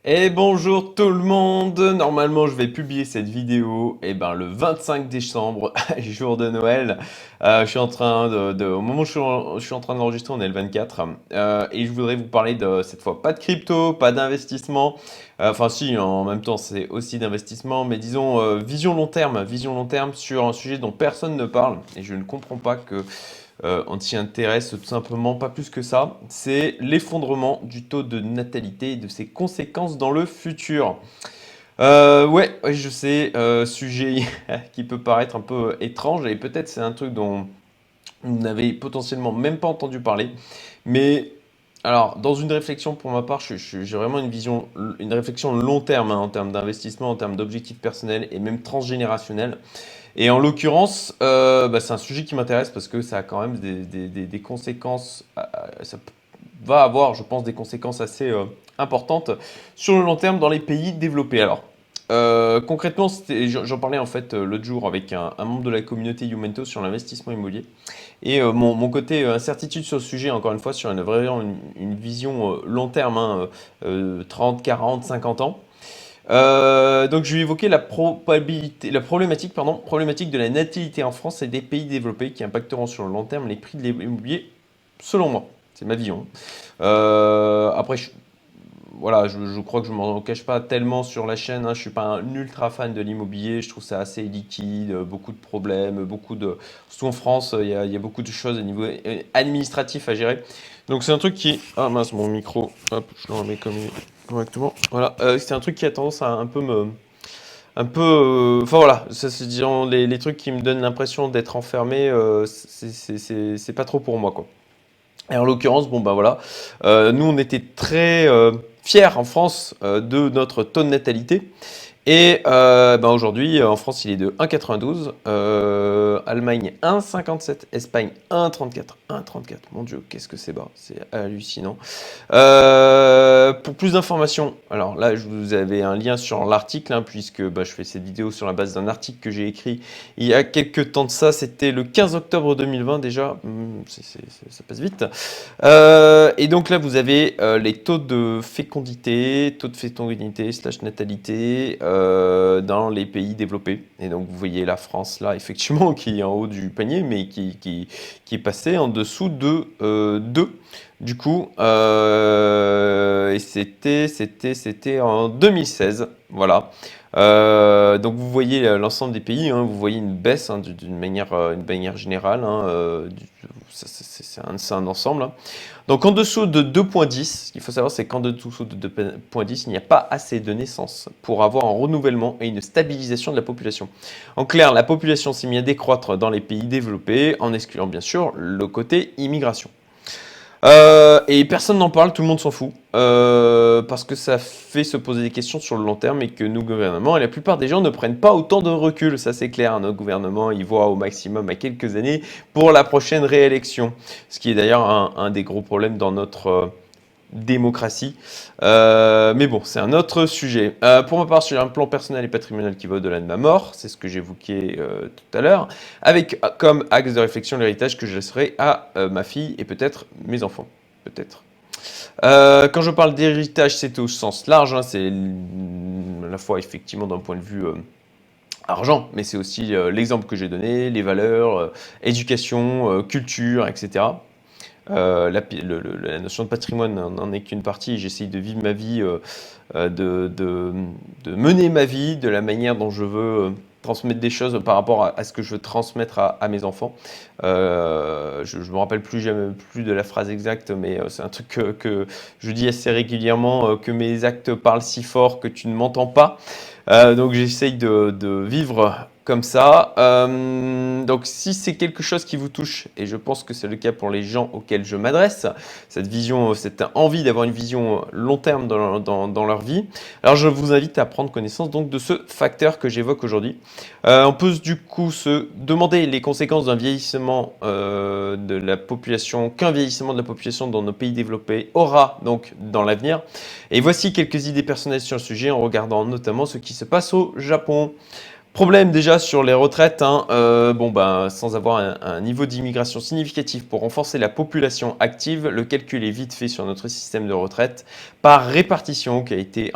Et bonjour tout le monde! Normalement, je vais publier cette vidéo le 25 décembre, jour de Noël. Je suis en train au moment où je suis en train de l'enregistrer, on est le 24. Et je voudrais vous parler de cette fois pas de crypto, pas d'investissement. Enfin, si, en même temps, c'est aussi d'investissement, mais disons vision long terme sur un sujet dont personne ne parle. Et je ne comprends pas que on s'y intéresse tout simplement pas plus que ça. C'est l'effondrement du taux de natalité et de ses conséquences dans le futur. Ouais, je sais, sujet qui peut paraître un peu étrange et peut-être c'est un truc dont vous n'avez potentiellement même pas entendu parler. Mais alors, dans une réflexion pour ma part, j'ai vraiment une réflexion long terme en termes d'investissement, en termes d'objectifs personnels et même transgénérationnels. Et en l'occurrence, c'est un sujet qui m'intéresse parce que ça a quand même des conséquences, ça va avoir, je pense, des conséquences assez importantes sur le long terme dans les pays développés. Alors, concrètement, j'en parlais en fait l'autre jour avec un membre de la communauté Youmento sur l'investissement immobilier. Et mon côté incertitude sur le sujet, encore une fois, sur vraiment une vision long terme, hein, 30, 40, 50 ans. Donc je vais évoquer la problématique de la natalité en France et des pays développés qui impacteront sur le long terme les prix de l'immobilier, selon moi. C'est ma vision. Après, voilà, je crois que je ne m'en cache pas tellement sur la chaîne, hein. Je ne suis pas un ultra fan de l'immobilier. Je trouve ça assez liquide, beaucoup de problèmes, surtout en France, il y a beaucoup de choses au niveau administratif à gérer. Donc c'est un truc qui... Ah mince, mon micro, hop, je le remets correctement. Voilà, c'est un truc qui a tendance à un peu me... Un peu... Enfin voilà, ça c'est disons les trucs qui me donnent l'impression d'être enfermé, c'est pas trop pour moi, quoi. Et en l'occurrence, bon ben voilà, nous on était très fiers en France de notre taux de natalité. Et aujourd'hui, en France, il est de 1,92, Allemagne 1,57, Espagne 1,34. 1,34, mon Dieu, qu'est-ce que c'est bas, c'est hallucinant. Pour plus d'informations, alors là, je vous avais un lien sur l'article, hein, puisque je fais cette vidéo sur la base d'un article que j'ai écrit il y a quelques temps de ça, c'était le 15 octobre 2020 déjà. Ça passe vite. Et donc là, vous avez les taux de fécondité slash natalité dans les pays développés. Et donc vous voyez la France là, effectivement, qui est en haut du panier, mais qui est passée en dessous de 2. Du coup, et c'était en 2016. Voilà. Donc vous voyez l'ensemble des pays, hein, vous voyez une baisse, hein, d'une manière générale, hein, c'est un ensemble, hein. Donc en dessous de 2,10, ce qu'il faut savoir, c'est qu'en dessous de 2,10, il n'y a pas assez de naissances pour avoir un renouvellement et une stabilisation de la population. En clair, la population s'est mise à décroître dans les pays développés, en excluant bien sûr le côté immigration. Et personne n'en parle, tout le monde s'en fout, parce que ça fait se poser des questions sur le long terme et que nos gouvernements et la plupart des gens ne prennent pas autant de recul, ça c'est clair. Nos gouvernements, ils voient au maximum à quelques années pour la prochaine réélection, ce qui est d'ailleurs un des gros problèmes dans notre démocratie. Mais bon, c'est un autre sujet. Pour ma part, sur un plan personnel et patrimonial qui va au-delà de ma mort, c'est ce que j'évoquais tout à l'heure, avec comme axe de réflexion l'héritage que je laisserai à ma fille et peut-être mes enfants. Peut-être. Quand je parle d'héritage, c'est au sens large, hein, c'est à la fois effectivement d'un point de vue argent, mais c'est aussi l'exemple que j'ai donné, les valeurs, éducation, culture, etc. La notion de patrimoine n'en est qu'une partie. J'essaye de vivre ma vie, de mener ma vie de la manière dont je veux transmettre des choses par rapport à ce que je veux transmettre à mes enfants. Je ne me rappelle plus de la phrase exacte, mais c'est un truc que je dis assez régulièrement, que mes actes parlent si fort que tu ne m'entends pas. Donc j'essaye de vivre comme ça. Donc si c'est quelque chose qui vous touche, et je pense que c'est le cas pour les gens auxquels je m'adresse, cette vision, cette envie d'avoir une vision long terme dans leur vie, alors je vous invite à prendre connaissance donc de ce facteur que j'évoque aujourd'hui. On peut du coup se demander les conséquences d'un vieillissement de la population, qu'un vieillissement de la population dans nos pays développés aura donc dans l'avenir. Et voici quelques idées personnelles sur le sujet en regardant notamment ce qui se passe au Japon. Problème déjà sur les retraites, hein, bon ben, sans avoir un niveau d'immigration significatif pour renforcer la population active, le calcul est vite fait sur notre système de retraite par répartition qui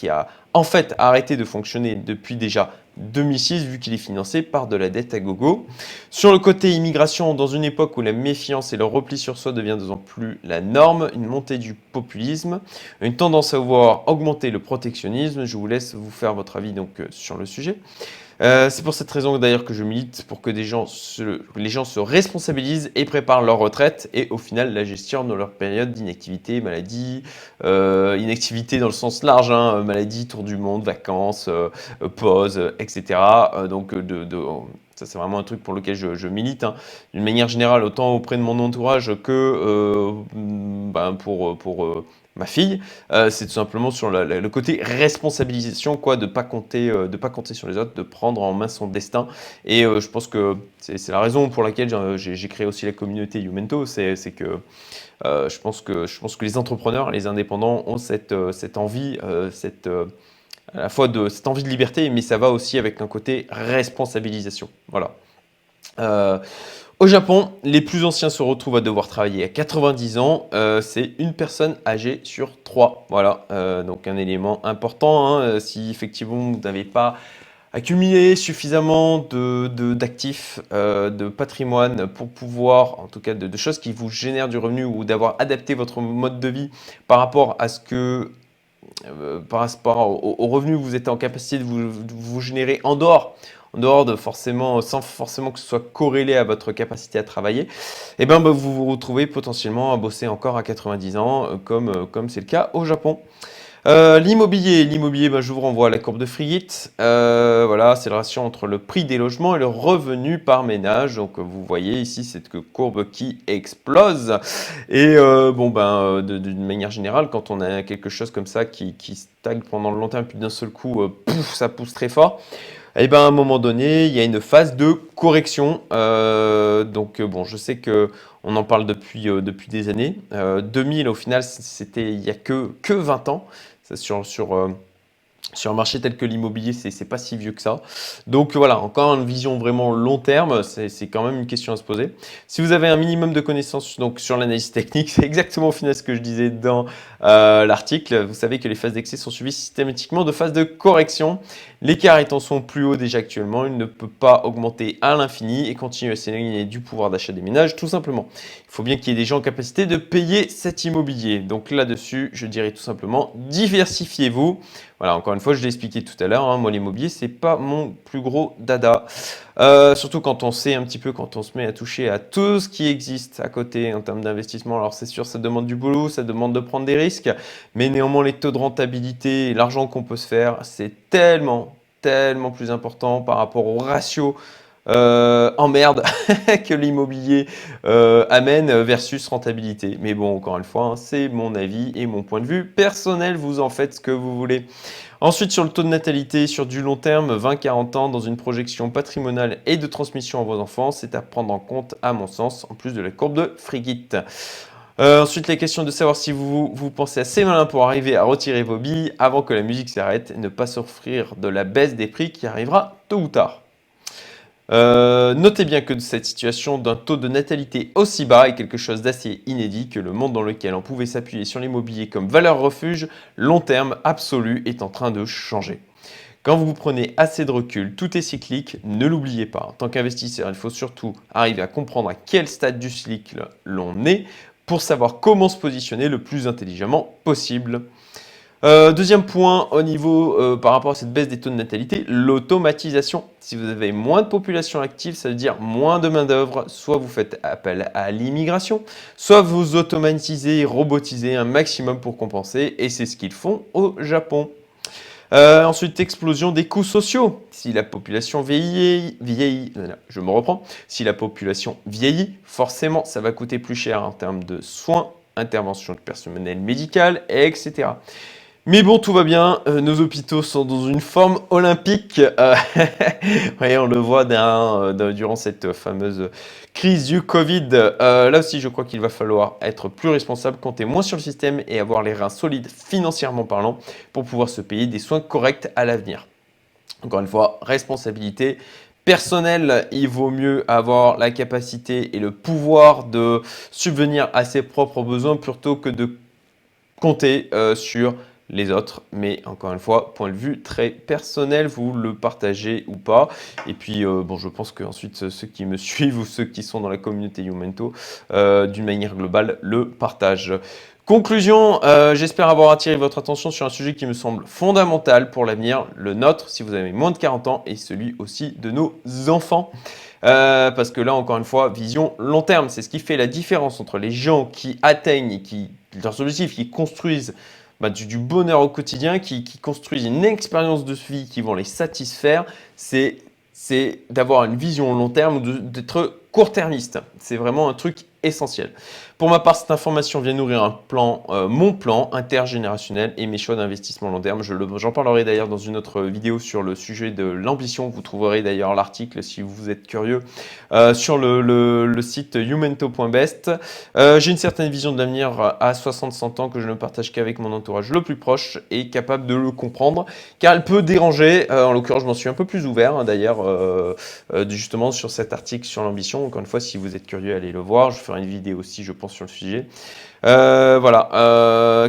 a en fait arrêté de fonctionner depuis déjà 2006 vu qu'il est financé par de la dette à gogo. Sur le côté immigration, dans une époque où la méfiance et le repli sur soi devient de plus en plus la norme, une montée du populisme, une tendance à voir augmenter le protectionnisme, je vous laisse vous faire votre avis donc sur le sujet. C'est pour cette raison d'ailleurs que je milite pour que les gens se responsabilisent et préparent leur retraite et au final la gestion de leur période d'inactivité, maladie, inactivité dans le sens large, hein, maladie, tour du monde, vacances, pause, etc. Ça c'est vraiment un truc pour lequel je milite, hein. D'une manière générale, autant auprès de mon entourage que pour ma fille, c'est tout simplement sur le côté responsabilisation, quoi, de pas compter sur les autres, de prendre en main son destin. Et je pense que c'est la raison pour laquelle j'ai créé aussi la communauté Youmento, c'est que je pense que les entrepreneurs, les indépendants ont cette envie, à la fois de cette envie de liberté, mais ça va aussi avec un côté responsabilisation. Voilà. Euh, Au Japon, les plus anciens se retrouvent à devoir travailler à 90 ans. C'est une personne âgée sur trois. Voilà, donc un élément important, hein. Si effectivement vous n'avez pas accumulé suffisamment d'actifs, de patrimoine pour pouvoir, en tout cas de choses qui vous génèrent du revenu ou d'avoir adapté votre mode de vie par rapport à ce que par rapport aux revenus que vous êtes en capacité de vous générer en dehors de forcément, sans forcément que ce soit corrélé à votre capacité à travailler, et ben, vous vous retrouvez potentiellement à bosser encore à 90 ans, comme c'est le cas au Japon. L'immobilier, ben, je vous renvoie à la courbe de Frigit. Voilà, c'est le ratio entre le prix des logements et le revenu par ménage. Donc vous voyez ici cette courbe qui explose. Et d'une manière générale, quand on a quelque chose comme ça qui stagne pendant le long terme, puis d'un seul coup, pouf, ça pousse très fort. Et ben à un moment donné, il y a une phase de correction. Bon, je sais que on en parle depuis des années. 2000, au final, c'était il y a que 20 ans. C'est sur un marché tel que l'immobilier, c'est pas si vieux que ça. Donc voilà, encore une vision vraiment long terme, c'est quand même une question à se poser. Si vous avez un minimum de connaissances donc, sur l'analyse technique, c'est exactement au final ce que je disais dans l'article. Vous savez que les phases d'excès sont suivies systématiquement de phases de correction. L'écart étant son plus haut déjà actuellement, il ne peut pas augmenter à l'infini et continuer à s'éloigner du pouvoir d'achat des ménages, tout simplement. Il faut bien qu'il y ait des gens en capacité de payer cet immobilier. Donc là-dessus, je dirais tout simplement, diversifiez-vous. Voilà, encore une fois, je l'ai expliqué tout à l'heure, hein, moi l'immobilier, c'est pas mon plus gros dada. Surtout quand on sait un petit peu, quand on se met à toucher à tout ce qui existe à côté en termes d'investissement. Alors c'est sûr, ça demande du boulot, ça demande de prendre des risques, mais néanmoins les taux de rentabilité et l'argent qu'on peut se faire, c'est tellement plus important par rapport au ratio en merde que l'immobilier amène versus rentabilité. Mais bon, encore une fois, hein, c'est mon avis et mon point de vue personnel. Vous en faites ce que vous voulez. Ensuite, sur le taux de natalité, sur du long terme, 20-40 ans, dans une projection patrimoniale et de transmission à vos enfants, c'est à prendre en compte, à mon sens, en plus de la courbe de Frigit. Ensuite, la question de savoir si vous pensez assez malin pour arriver à retirer vos billes avant que la musique s'arrête et ne pas souffrir de la baisse des prix qui arrivera tôt ou tard. Notez bien que cette situation d'un taux de natalité aussi bas est quelque chose d'assez inédit, que le monde dans lequel on pouvait s'appuyer sur l'immobilier comme valeur refuge, long terme absolu, est en train de changer. Quand vous prenez assez de recul, tout est cyclique, ne l'oubliez pas. En tant qu'investisseur, il faut surtout arriver à comprendre à quel stade du cycle l'on est pour savoir comment se positionner le plus intelligemment possible. Deuxième point au niveau par rapport à cette baisse des taux de natalité, l'automatisation. Si vous avez moins de population active, ça veut dire moins de main-d'œuvre. Soit vous faites appel à l'immigration, soit vous automatisez, robotisez un maximum pour compenser, et c'est ce qu'ils font au Japon. Ensuite, explosion des coûts sociaux. Si la population je me reprends, si la population vieillit, forcément, ça va coûter plus cher en termes de soins, intervention de personnel médical, etc. Mais bon, tout va bien, nos hôpitaux sont dans une forme olympique. Ouais, on le voit durant cette fameuse crise du Covid. Là aussi, je crois qu'il va falloir être plus responsable, compter moins sur le système et avoir les reins solides financièrement parlant pour pouvoir se payer des soins corrects à l'avenir. Encore une fois, responsabilité personnelle. Il vaut mieux avoir la capacité et le pouvoir de subvenir à ses propres besoins plutôt que de compter sur les autres. Mais encore une fois, point de vue très personnel, vous le partagez ou pas. Et puis, bon, je pense qu'ensuite, ceux qui me suivent ou ceux qui sont dans la communauté Youmento, d'une manière globale, le partagent. Conclusion, j'espère avoir attiré votre attention sur un sujet qui me semble fondamental pour l'avenir, le nôtre, si vous avez moins de 40 ans, et celui aussi de nos enfants. Parce que là, encore une fois, vision long terme, c'est ce qui fait la différence entre les gens qui atteignent et qui, leurs objectifs, qui construisent du bonheur au quotidien, qui construisent une expérience de vie qui vont les satisfaire, c'est d'avoir une vision long terme ou d'être court-termiste. C'est vraiment un truc essentiel. Pour ma part, cette information vient nourrir un plan, mon plan intergénérationnel et mes choix d'investissement long terme. J'en parlerai d'ailleurs dans une autre vidéo sur le sujet de l'ambition. Vous trouverez d'ailleurs l'article si vous êtes curieux sur le site youmento.best. J'ai une certaine vision de l'avenir à 60-100 ans que je ne partage qu'avec mon entourage le plus proche et capable de le comprendre car elle peut déranger. En l'occurrence, je m'en suis un peu plus ouvert d'ailleurs justement sur cet article sur l'ambition. Encore une fois, si vous êtes curieux, allez le voir. Je ferai une vidéo aussi, je pense, sur le sujet. Voilà,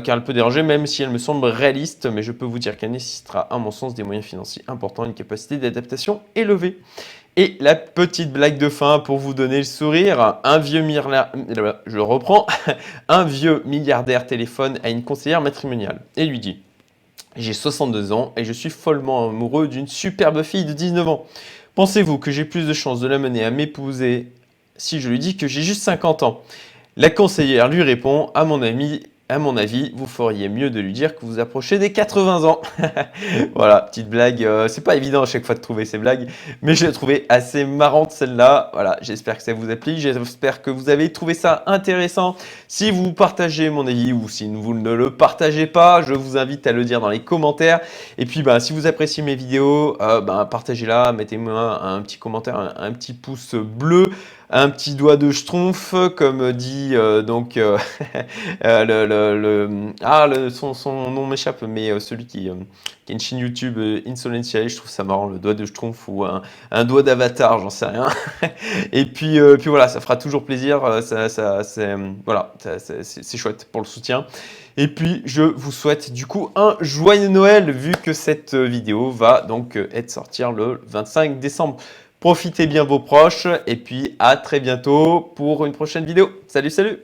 car elle peut déranger, même si elle me semble réaliste, mais je peux vous dire qu'elle nécessitera, à mon sens, des moyens financiers importants et une capacité d'adaptation élevée. Et la petite blague de fin pour vous donner le sourire, je reprends, un vieux milliardaire téléphone à une conseillère matrimoniale et lui dit « J'ai 62 ans et je suis follement amoureux d'une superbe fille de 19 ans. Pensez-vous que j'ai plus de chances de la mener à m'épouser si je lui dis que j'ai juste 50 ans ?» La conseillère lui répond « À mon avis, vous feriez mieux de lui dire que vous approchez des 80 ans. » Voilà, petite blague. C'est pas évident à chaque fois de trouver ces blagues, mais je l'ai trouvée assez marrante celle-là. Voilà, j'espère que ça vous a plu. J'espère que vous avez trouvé ça intéressant. Si vous partagez mon avis ou si vous ne le partagez pas, je vous invite à le dire dans les commentaires. Et puis, si vous appréciez mes vidéos, partagez-la, mettez-moi un petit commentaire, un petit pouce bleu. Un petit doigt de schtroumpf, comme dit son nom m'échappe, mais celui qui a une chaîne YouTube Insolentiae, je trouve ça marrant, le doigt de schtroumpf ou un doigt d'avatar, j'en sais rien. Et puis voilà, ça fera toujours plaisir, c'est chouette pour le soutien. Et puis je vous souhaite du coup un joyeux Noël, vu que cette vidéo va donc sortir le 25 décembre. Profitez bien vos proches et puis à très bientôt pour une prochaine vidéo. Salut, salut!